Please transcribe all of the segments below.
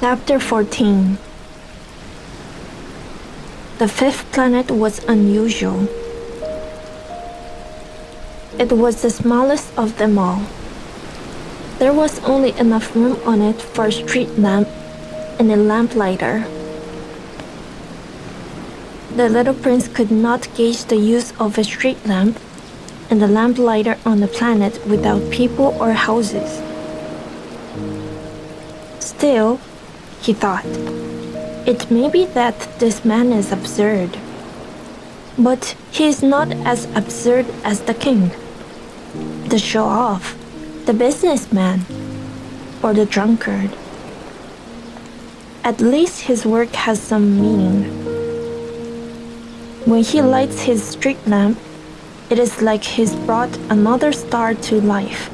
Chapter 14. The fifth planet was unusual. It was the smallest of them all. There was only enough room on it for a street lamp and a lamplighter. The little prince could not gauge the use of a street lamp and a lamplighter on the planet without people or houses. Still, he thought, it may be that this man is absurd. But he is not as absurd as the king, the show-off, the businessman, or the drunkard. At least his work has some meaning. When he lights his street lamp, it is like he's brought another star to life.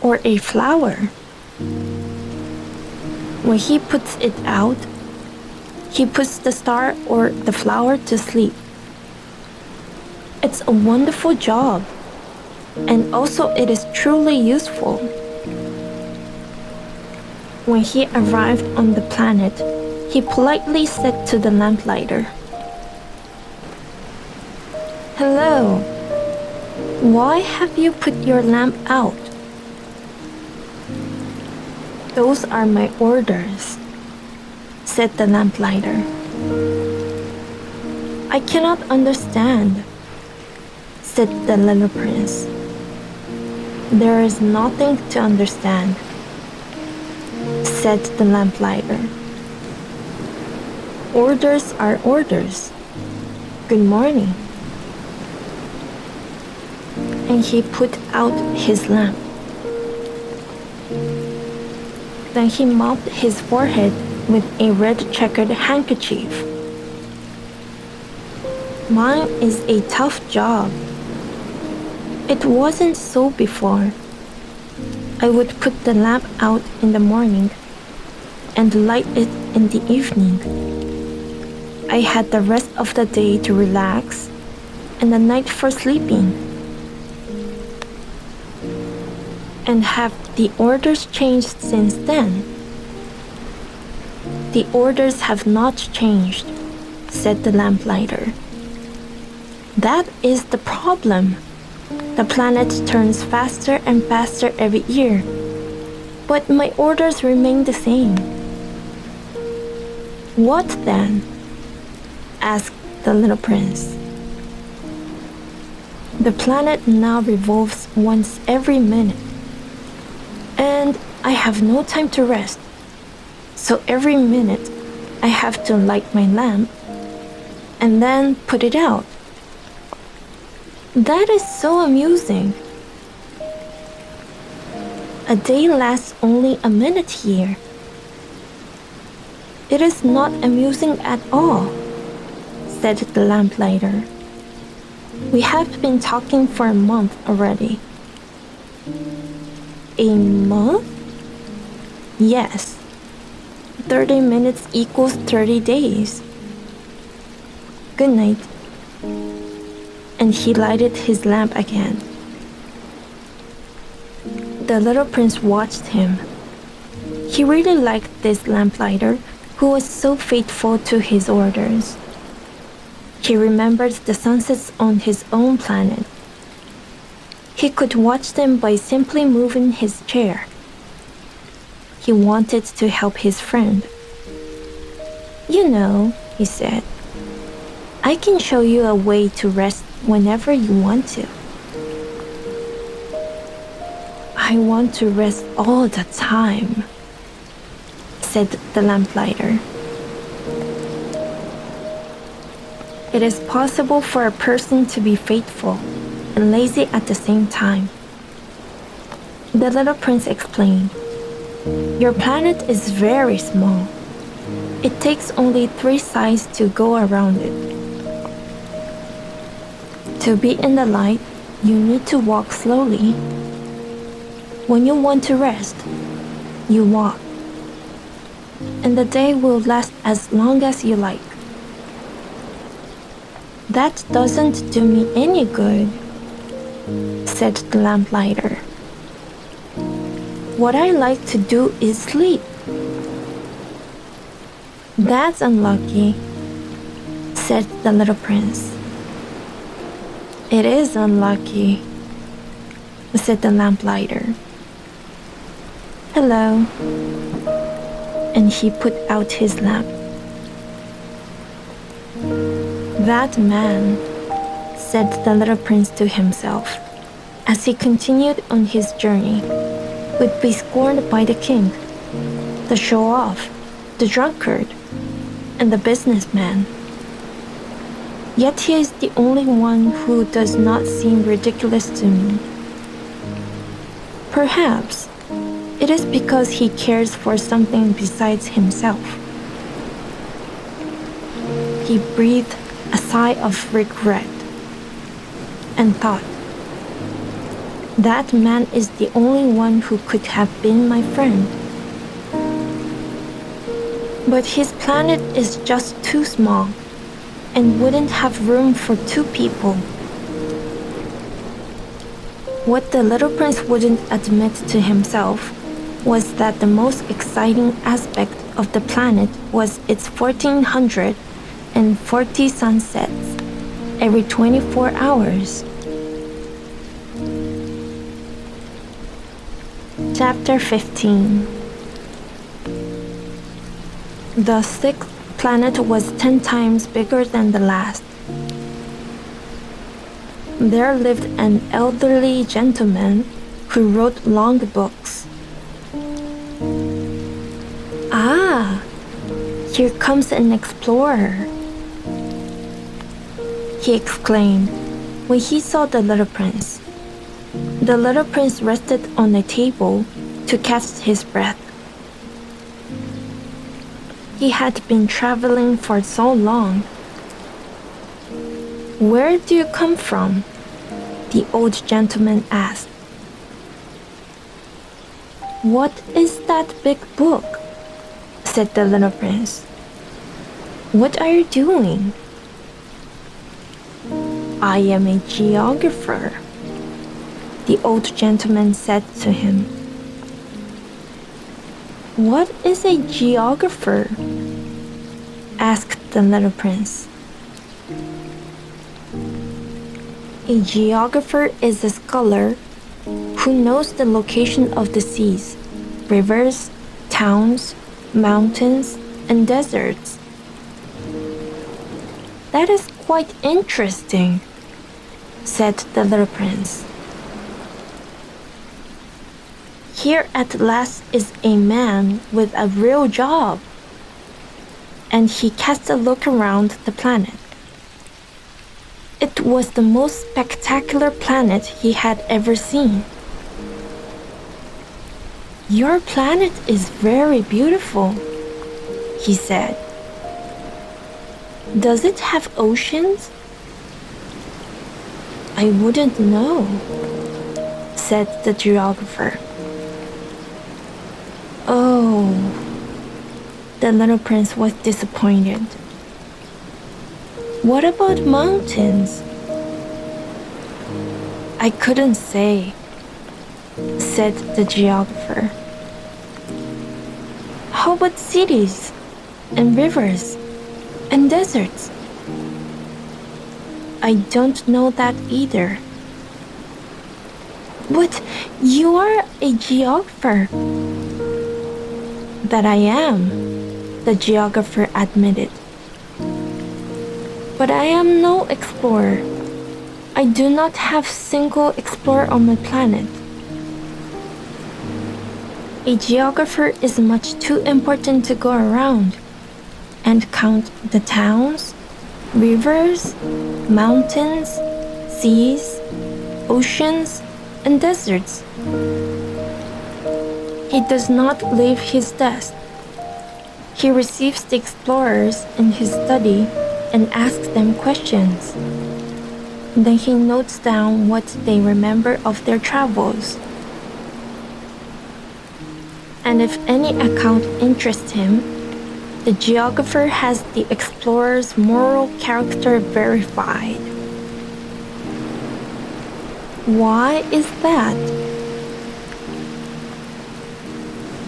Or a flower. When he puts it out, he puts the star or the flower to sleep. It's a wonderful job, and also it is truly useful. When he arrived on the planet, he politely said to the lamplighter, "Hello. Why have you put your lamp out?" "Those are my orders," said the lamplighter. "I cannot understand," said the little prince. "There is nothing to understand," said the lamplighter. "Orders are orders. Good morning." And he put out his lamp. Then he mopped his forehead with a red checkered handkerchief. "Mine is a tough job. It wasn't so before. I would put the lamp out in the morning and light it in the evening. I had the rest of the day to relax and the night for sleeping. And have the orders changed since then?" "The orders have not changed," said the lamplighter. "That is the problem. The planet turns faster and faster every year, but my orders remain the same." "What then?" asked the little prince. "The planet now revolves once every minute, and I have no time to rest, so every minute I have to light my lamp and then put it out." "That is so amusing." "A day lasts only a minute here." "It is not amusing at all," said the lamplighter. "We have been talking for a month already." "A month?" "Yes. 30 minutes equals 30 days. Good night." And he lighted his lamp again. The little prince watched him. He really liked this lamplighter who was so faithful to his orders. He remembered the sunsets on his own planet. He could watch them by simply moving his chair. He wanted to help his friend. "You know," he said, "I can show you a way to rest whenever you want to." "I want to rest all the time," said the lamplighter. "It is possible for a person to be faithful and lazy at the same time." The little prince explained, "Your planet is very small. It takes only 3 sides to go around it. To be in the light, you need to walk slowly. When you want to rest, you walk. And the day will last as long as you like." "That doesn't do me any good," said the lamplighter. "What I like to do is sleep," That's unlucky, said the little prince. It is unlucky, said the lamplighter. Hello. And he put out his lamp. That man, said the little prince to himself, as he continued on his journey, would be scorned by the king, the show-off, the drunkard, and the businessman. Yet he is the only one who does not seem ridiculous to me. Perhaps it is because he cares for something besides himself. He breathed a sigh of regret and thought, that man is the only one who could have been my friend. But his planet is just too small and wouldn't have room for two people. What the little prince wouldn't admit to himself was that the most exciting aspect of the planet was its 1440 sunsets every 24 hours. Chapter 15. The sixth planet was 10 times bigger than the last. There lived an elderly gentleman who wrote long books. Ah, here comes an explorer, he exclaimed when he saw the little prince. The little prince rested on a table to catch his breath. He had been traveling for so long. Where do you come from? The old gentleman asked. What is that big book? Said the little prince. What are you doing? I am a geographer, the old gentleman said to him. What is a geographer? Asked the little prince. A geographer is a scholar who knows the location of the seas, rivers, towns, mountains, and deserts. That is quite interesting, said the little prince. Here at last is a man with a real job. And he cast a look around the planet. It was the most spectacular planet he had ever seen. Your planet is very beautiful, he said. Does it have oceans? I wouldn't know, said the geographer. Oh, the little prince was disappointed. What about mountains? I couldn't say, said the geographer. How about cities and rivers and deserts? I don't know that either. But you are a geographer. That I am, the geographer admitted. But I am no explorer. I do not have a single explorer on my planet. A geographer is much too important to go around and count the towns, rivers, mountains, seas, oceans, and deserts. He does not leave his desk. He receives the explorers in his study and asks them questions. Then he notes down what they remember of their travels. And if any account interests him, the geographer has the explorer's moral character verified. Why is that?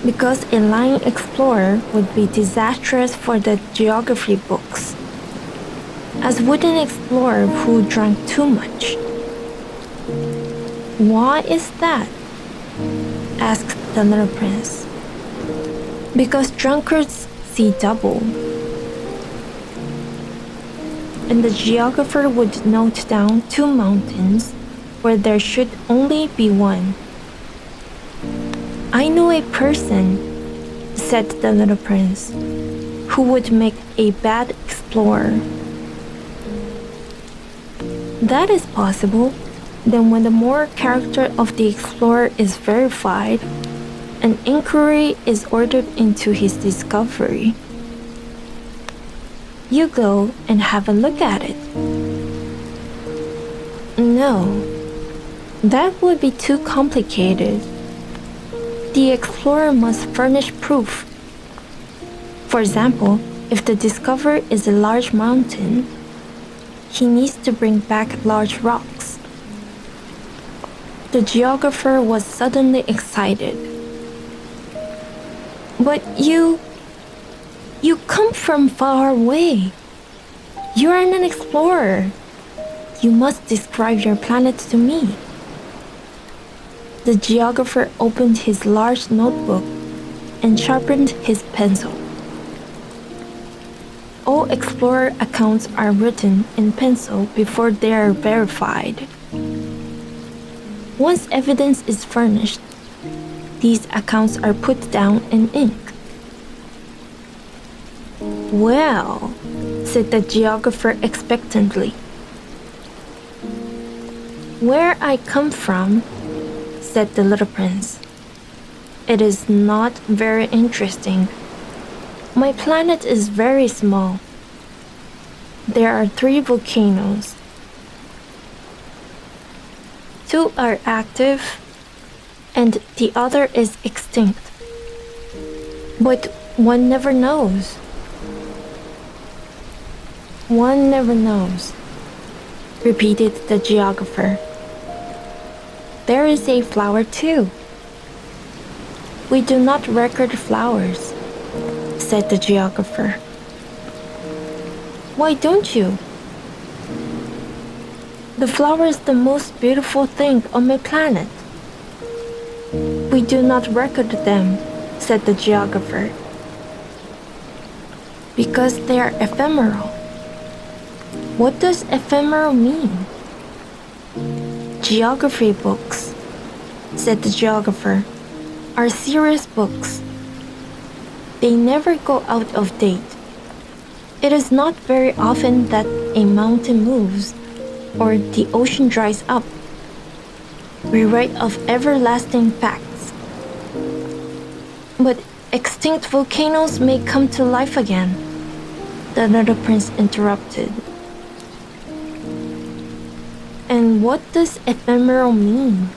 Because a lying explorer would be disastrous for the geography books, as would an explorer who drank too much. Why is that? Asked the little prince. Because drunkards see double. And the geographer would note down 2 mountains where there should only be 1. I know a person, said the little prince, who would make a bad explorer. That is possible. Then when the moral character of the explorer is verified, an inquiry is ordered into his discovery. You go and have a look at it. No, that would be too complicated. The explorer must furnish proof. For example, if the discovery is a large mountain, he needs to bring back large rocks. The geographer was suddenly excited. But you come from far away. You are an explorer. You must describe your planet to me. The geographer opened his large notebook and sharpened his pencil. All explorer accounts are written in pencil before they are verified. Once evidence is furnished, these accounts are put down in ink. Well, said the geographer expectantly. Where I come from, said the little prince, it is not very interesting. My planet is very small. There are 3 volcanoes. 2 are active, and the other is extinct. But one never knows. One never knows, repeated the geographer. There is a flower too. We do not record flowers, said the geographer. Why don't you? The flower is the most beautiful thing on my planet. We do not record them, said the geographer. Because they are ephemeral. What does ephemeral mean? Geography books, said the geographer, are serious books. They never go out of date. It is not very often that a mountain moves or the ocean dries up. We write of everlasting facts. But extinct volcanoes may come to life again, the little prince interrupted. And what does ephemeral mean?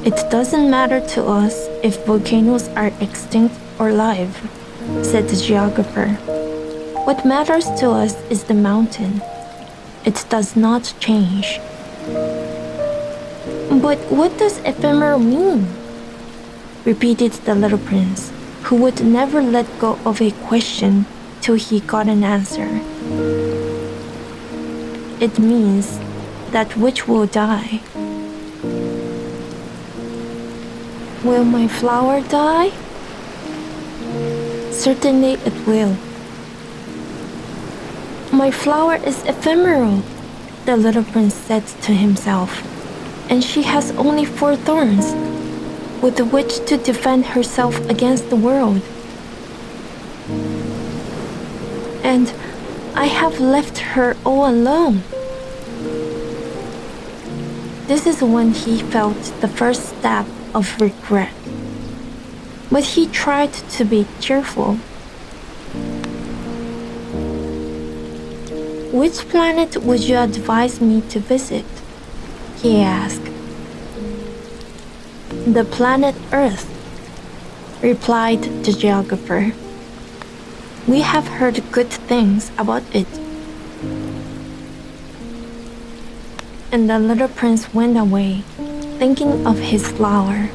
It doesn't matter to us if volcanoes are extinct or live, said the geographer. What matters to us is the mountain. It does not change. But what does ephemeral mean? Repeated the little prince, who would never let go of a question till he got an answer. It means that which will die. Will my flower die? Certainly it will. My flower is ephemeral, the little prince said to himself, and she has only 4 thorns, with which to defend herself against the world. And I have left her all alone. This is when he felt the first stab of regret. But he tried to be cheerful. Which planet would you advise me to visit? He asked. The planet Earth, replied the geographer. We have heard good things about it. And the little prince went away, thinking of his flower.